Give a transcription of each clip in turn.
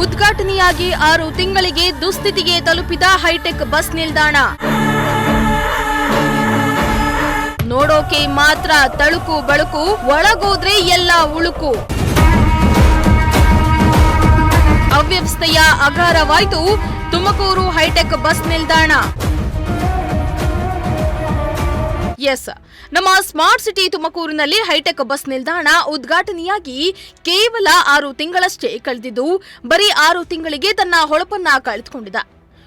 ಉದ್ಘಾಟನೆಯಾಗಿ 6 ತಿಂಗಳಿಗೆ ದುಸ್ಥಿತಿಗೆ ತಲುಪಿದ high tech bus ನಿಲ್ದಾಣ. ನೋಡೋಕೆ ಮಾತ್ರ ತಳುಕು ಬಳುಕು, ಒಳಗೋದ್ರೆ ಎಲ್ಲ ಉಳುಕು. ಅವ್ಯವಸ್ಥೆಯ ಅಗಾರವಾಯಿತು ತುಮಕೂರು ಹೈಟೆಕ್ ಬಸ್ ನಿಲ್ದಾಣ. ನಮ್ಮ ಸ್ಮಾರ್ಟ್ ಸಿಟಿ ತುಮಕೂರಿನಲ್ಲಿ ಹೈಟೆಕ್ ಬಸ್ ನಿಲ್ದಾಣ ಉದ್ಘಾಟನೆಯಾಗಿ ಕೇವಲ 6 ತಿಂಗಳಷ್ಟೇ ಕಳೆದಿದ್ದು, ಬರೀ 6 ತಿಂಗಳಿಗೆ ತನ್ನ ಹೊಳಪನ್ನ ಕಳೆದುಕೊಂಡಿದೆ.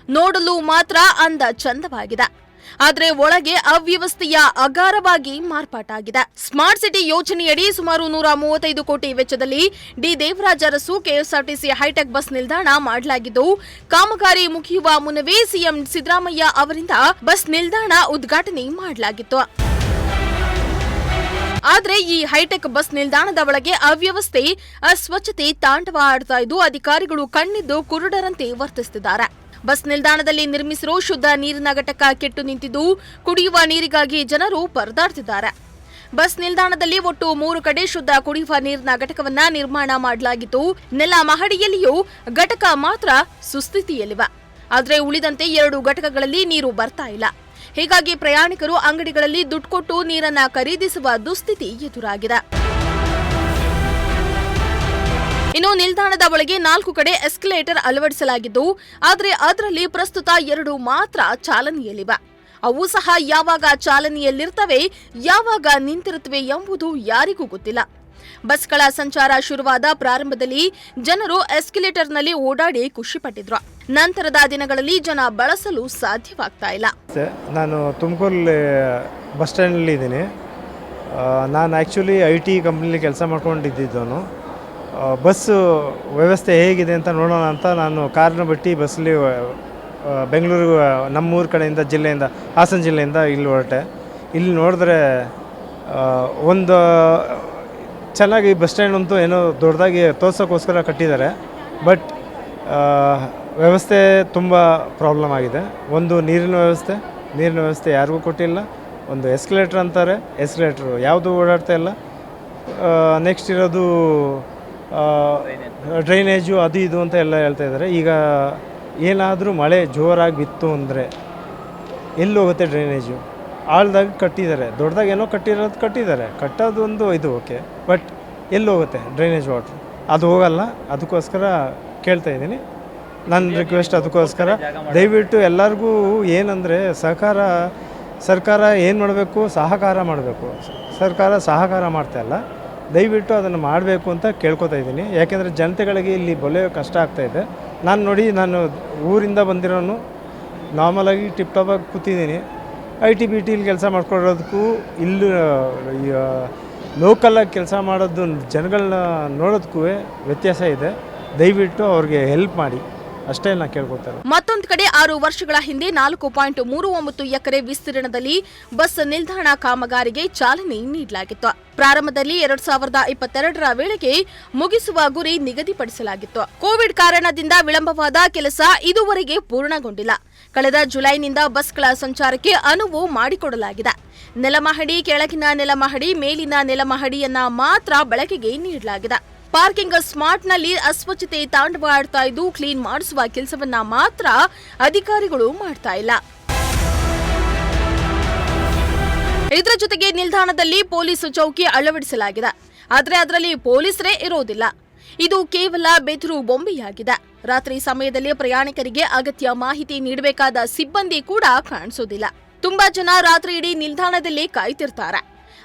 ನೋಡಲು ಮಾತ್ರ ಅಂದ ಚಂದವಾಗಿದೆ, ಆದರೆ ಒಳಗೆ ಅವ್ಯವಸ್ಥೆಯ ಅಗಾರವಾಗಿ ಮಾರ್ಪಾಟಾಗಿದೆ. ಸ್ಮಾರ್ಟ್ ಸಿಟಿ ಯೋಜನೆಯಡಿ ಸುಮಾರು 135 ಕೋಟಿ ವೆಚ್ಚದಲ್ಲಿ D Devaraj Urs KSRTC hi-tech bus ನಿಲ್ದಾಣ ಮಾಡಲಾಗಿದ್ದು, ಕಾಮಗಾರಿ ಮುಗಿಯುವ ಮುನ್ನವೇ ಸಿಎಂ ಸಿದ್ದರಾಮಯ್ಯ ಅವರಿಂದ ಬಸ್ ನಿಲ್ದಾಣ ಉದ್ಘಾಟನೆ ಮಾಡಲಾಗಿತ್ತು. ಆದರೆ ಈ ಹೈಟೆಕ್ ಬಸ್ ನಿಲ್ದಾಣದ ಒಳಗೆ ಅವ್ಯವಸ್ಥೆ, ಅಸ್ವಚ್ಛತೆ ತಾಂಡವ ಆಡ್ತಾ ಇದ್ದು, ಅಧಿಕಾರಿಗಳು ಕಣ್ಣಿದ್ದು ಕುರುಡರಂತೆ ವರ್ತಿಸುತ್ತಿದ್ದಾರೆ. ಬಸ್ ನಿಲ್ದಾಣದಲ್ಲಿ ನಿರ್ಮಿಸಿರುವ ಶುದ್ಧ ನೀರಿನ ಘಟಕ ಕೆಟ್ಟು ನಿಂತಿದ್ದು, ಕುಡಿಯುವ ನೀರಿಗಾಗಿ ಜನರು ಪರದಾಡ್ತಿದ್ದಾರೆ. ಬಸ್ ನಿಲ್ದಾಣದಲ್ಲಿ ಒಟ್ಟು 3 ಕಡೆ ಶುದ್ಧ ಕುಡಿಯುವ ನೀರಿನ ಘಟಕವನ್ನ ನಿರ್ಮಾಣ ಮಾಡಲಾಗಿದ್ದು, ನೆಲ ಮಹಡಿಯಲ್ಲಿಯೂ ಘಟಕ ಮಾತ್ರ ಸುಸ್ಥಿತಿಯಲ್ಲಿವೆ. ಆದರೆ ಉಳಿದಂತೆ 2 ಘಟಕಗಳಲ್ಲಿ ನೀರು ಬರ್ತಾ ಇಲ್ಲ. ಹೀಗಾಗಿ ಪ್ರಯಾಣಿಕರು ಅಂಗಡಿಗಳಲ್ಲಿ ದುಡ್ಡು ಕೊಟ್ಟು ನೀರನ್ನ ಖರೀದಿಸುವ ದುಸ್ಥಿತಿ ಎದುರಾಗಿದೆ. ಇನ್ನು ನಿಲ್ದಾಣದ ಒಳಗೆ 4 ಕಡೆ ಎಸ್ಕಲೇಟರ್ ಅಳವಡಿಸಲಾಗಿದ್ದು, ಆದರೆ ಅದರಲ್ಲಿ ಪ್ರಸ್ತುತ 2 ಮಾತ್ರ ಚಾಲನೆಯಲ್ಲಿವೆ. ಅವು ಸಹ ಯಾವಾಗ ಚಾಲನೆಯಲ್ಲಿರ್ತವೆ, ಯಾವಾಗ ನಿಂತಿರುತ್ತವೆ ಎಂಬುದು ಯಾರಿಗೂ ಗೊತ್ತಿಲ್ಲ. ಬಸ್ಗಳ ಸಂಚಾರ ಶುರುವಾದ ಪ್ರಾರಂಭದಲ್ಲಿ ಜನರು ಎಸ್ಕಲೇಟರ್ನಲ್ಲಿ ಓಡಾಡಿ ಖುಷಿಪಟ್ಟಿದ್ರು. ನಂತರದ ದಿನಗಳಲ್ಲಿ ಜನ ಬಳಸಲು ಸಾಧ್ಯವಾಗ್ತಾ ಇಲ್ಲ. ನಾನು ತುಮಕೂರಲ್ಲಿ ಬಸ್ ಸ್ಟ್ಯಾಂಡಲ್ಲಿ ಇದ್ದೀನಿ. ನಾನು ಆ್ಯಕ್ಚುಲಿ IT ಕಂಪ್ನಿಲಿ ಕೆಲಸ ಮಾಡ್ಕೊಂಡಿದ್ದವನು. ಬಸ್ಸು ವ್ಯವಸ್ಥೆ ಹೇಗಿದೆ ಅಂತ ನೋಡೋಣ ಅಂತ ನಾನು ಕಾರನ್ನ ಬಿಟ್ಟು ಬಸ್ಸಲ್ಲಿ ಬೆಂಗಳೂರು ನಮ್ಮೂರ ಕಡೆಯಿಂದ ಜಿಲ್ಲೆಯಿಂದ ಹಾಸನ ಜಿಲ್ಲೆಯಿಂದ ಇಲ್ಲಿ ಹೊರಟೆ. ಇಲ್ಲಿ ನೋಡಿದ್ರೆ ಒಂದು ಚೆನ್ನಾಗಿ ಬಸ್ ಸ್ಟ್ಯಾಂಡ್ ಅಂತೂ ಏನೋ ದೊಡ್ಡದಾಗಿ ತೋರ್ಸೋಕ್ಕೋಸ್ಕರ ಕಟ್ಟಿದ್ದಾರೆ. ಬಟ್ ವ್ಯವಸ್ಥೆ ತುಂಬ ಪ್ರಾಬ್ಲಮ್ ಆಗಿದೆ. ಒಂದು ನೀರಿನ ವ್ಯವಸ್ಥೆ ಯಾರಿಗೂ ಕೊಟ್ಟಿಲ್ಲ. ಒಂದು ಎಸ್ಕಲೇಟ್ರ್ ಅಂತಾರೆ, ಎಸ್ಕಲೇಟ್ರು ಯಾವುದು ಓಡಾಡ್ತಾ ಇಲ್ಲ. ನೆಕ್ಸ್ಟ್ ಇರೋದು ಡ್ರೈನೇಜು ಅದು ಇದು ಅಂತ ಎಲ್ಲ ಹೇಳ್ತಾ ಇದ್ದಾರೆ. ಈಗ ಏನಾದರೂ ಮಳೆ ಜೋರಾಗಿ ಬಿತ್ತು ಅಂದರೆ ಎಲ್ಲಿ ಹೋಗುತ್ತೆ ಡ್ರೈನೇಜು? ಆಳ್ದಾಗ ಕಟ್ಟಿದ್ದಾರೆ, ದೊಡ್ಡದಾಗಿ ಏನೋ ಕಟ್ಟಿದ್ದಾರೆ. ಕಟ್ಟೋದು ಒಂದು ಇದು ಓಕೆ, ಬಟ್ ಎಲ್ಲಿ ಹೋಗುತ್ತೆ ಡ್ರೈನೇಜ್ ವಾಟ್ರು? ಅದು ಹೋಗಲ್ಲ. ಅದಕ್ಕೋಸ್ಕರ ಕೇಳ್ತಾ ಇದ್ದೀನಿ, ನನ್ನ ರಿಕ್ವೆಸ್ಟ್. ಅದಕ್ಕೋಸ್ಕರ ದಯವಿಟ್ಟು ಎಲ್ಲರಿಗೂ ಏನಂದರೆ ಸರ್ಕಾರ ಏನು ಮಾಡಬೇಕು, ಸಹಕಾರ ಮಾಡಬೇಕು. ಸರ್ಕಾರ ಸಹಕಾರ ಮಾಡ್ತಾಯಿಲ್ಲ. ದಯವಿಟ್ಟು ಅದನ್ನು ಮಾಡಬೇಕು ಅಂತ ಕೇಳ್ಕೊತಾ ಇದ್ದೀನಿ. ಯಾಕೆಂದರೆ ಜನತೆಗಳಿಗೆ ಇಲ್ಲಿ ಬಲೆ ಕಷ್ಟ ಆಗ್ತಾಯಿದೆ. ನಾನು ಊರಿಂದ ಬಂದಿರೋನು, ನಾರ್ಮಲಾಗಿ ಟಿಪ್ ಟಾಪಾಗಿ ಕೂತಿದ್ದೀನಿ. IT-BTಲಿ ಕೆಲಸ ಮಾಡ್ಕೊಳ್ಳೋದಕ್ಕೂ ಇಲ್ಲಿ ಲೋಕಲಾಗಿ ಕೆಲಸ ಮಾಡೋದು ಜನಗಳನ್ನ ನೋಡೋದಕ್ಕೂ ವ್ಯತ್ಯಾಸ ಇದೆ. ದಯವಿಟ್ಟು ಅವ್ರಿಗೆ ಹೆಲ್ಪ್ ಮಾಡಿ, ಅಷ್ಟೇ ನಾನು ಕೇಳ್ಕೊತಾರೆ. ಮತ್ತೊಂದು ಕಡೆ 6 ವರ್ಷಗಳ ಹಿಂದೆ 4.39 ಎಕರೆ ವಿಸ್ತೀರ್ಣದಲ್ಲಿ ಬಸ್ ನಿಲ್ದಾಣ ಕಾಮಗಾರಿಗೆ ಚಾಲನೆ ನೀಡಲಾಗಿತ್ತು. ಪ್ರಾರಂಭದಲ್ಲಿ 2022ರ ವೇಳೆಗೆ ಮುಗಿಸುವ ಗುರಿ ನಿಗದಿಪಡಿಸಲಾಗಿತ್ತು. ಕೋವಿಡ್ ಕಾರಣದಿಂದ ವಿಳಂಬವಾದ ಕೆಲಸ ಇದುವರೆಗೆ ಪೂರ್ಣಗೊಂಡಿಲ್ಲ. ಕಳೆದ ಜುಲೈನಿಂದ ಬಸ್ಗಳ ಸಂಚಾರಕ್ಕೆ ಅನುವು ಮಾಡಿಕೊಡಲಾಗಿದೆ. ನೆಲಮಹಡಿ, ಕೆಳಗಿನ ನೆಲಮಹಡಿ, ಮೇಲಿನ ನೆಲಮಹಡಿಯನ್ನ ಮಾತ್ರ ಬಳಕೆಗೆ ನೀಡಲಾಗಿದೆ. ಪಾರ್ಕಿಂಗ್ ಸ್ಮಾರ್ಟ್ನಲ್ಲಿ ಅಸ್ವಚ್ಛತೆ ತಾಂಡವ ಆಡ್ತಾ ಇದ್ದು, ಕ್ಲೀನ್ ಮಾಡಿಸುವ ಕೆಲಸವನ್ನ ಮಾತ್ರ ಅಧಿಕಾರಿಗಳು ಮಾಡ್ತಾ ಇಲ್ಲ. ಇದರ ಜೊತೆಗೆ ನಿಲ್ದಾಣದಲ್ಲಿ ಪೊಲೀಸ್ ಚೌಕಿ ಅಳವಡಿಸಲಾಗಿದೆ. ಆದರೆ ಅದರಲ್ಲಿ ಪೊಲೀಸರೇ ಇರೋದಿಲ್ಲ. ಇದು ಕೇವಲ ಬೆದರು ಬೊಂಬೆಯಾಗಿದೆ. ರಾತ್ರಿ ಸಮಯದಲ್ಲಿ ಪ್ರಯಾಣಿಕರಿಗೆ ಅಗತ್ಯ ಮಾಹಿತಿ ನೀಡಬೇಕಾದ ಸಿಬ್ಬಂದಿ ಕೂಡ ಕಾಣಿಸೋದಿಲ್ಲ. ತುಂಬಾ ಜನ ರಾತ್ರಿ ಇಡೀ ನಿಲ್ದಾಣದಲ್ಲಿ ಕಾಯ್ತಿರ್ತಾರೆ.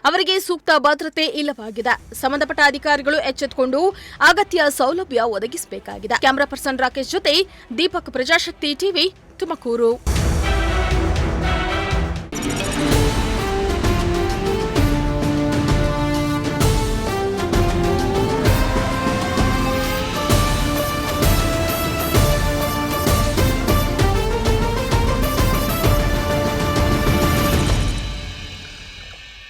ಅವರಿಗೆ ಸೂಕ್ತ ಭದ್ರತೆ ಇಲ್ಲವಾಗಿದೆ. ಸಂಬಂಧಪಟ್ಟ ಅಧಿಕಾರಿಗಳು ಎಚ್ಚೆತ್ತುಕೊಂಡು ಅಗತ್ಯ ಸೌಲಭ್ಯ ಒದಗಿಸಬೇಕಾಗಿದೆ. ಕ್ಯಾಮರಾ ಪರ್ಸನ್ ರಾಕೇಶ್ ಜೊತೆ ದೀಪಕ್, ಪ್ರಜಾಶಕ್ತಿ ಟಿವಿ, ತುಮಕೂರು.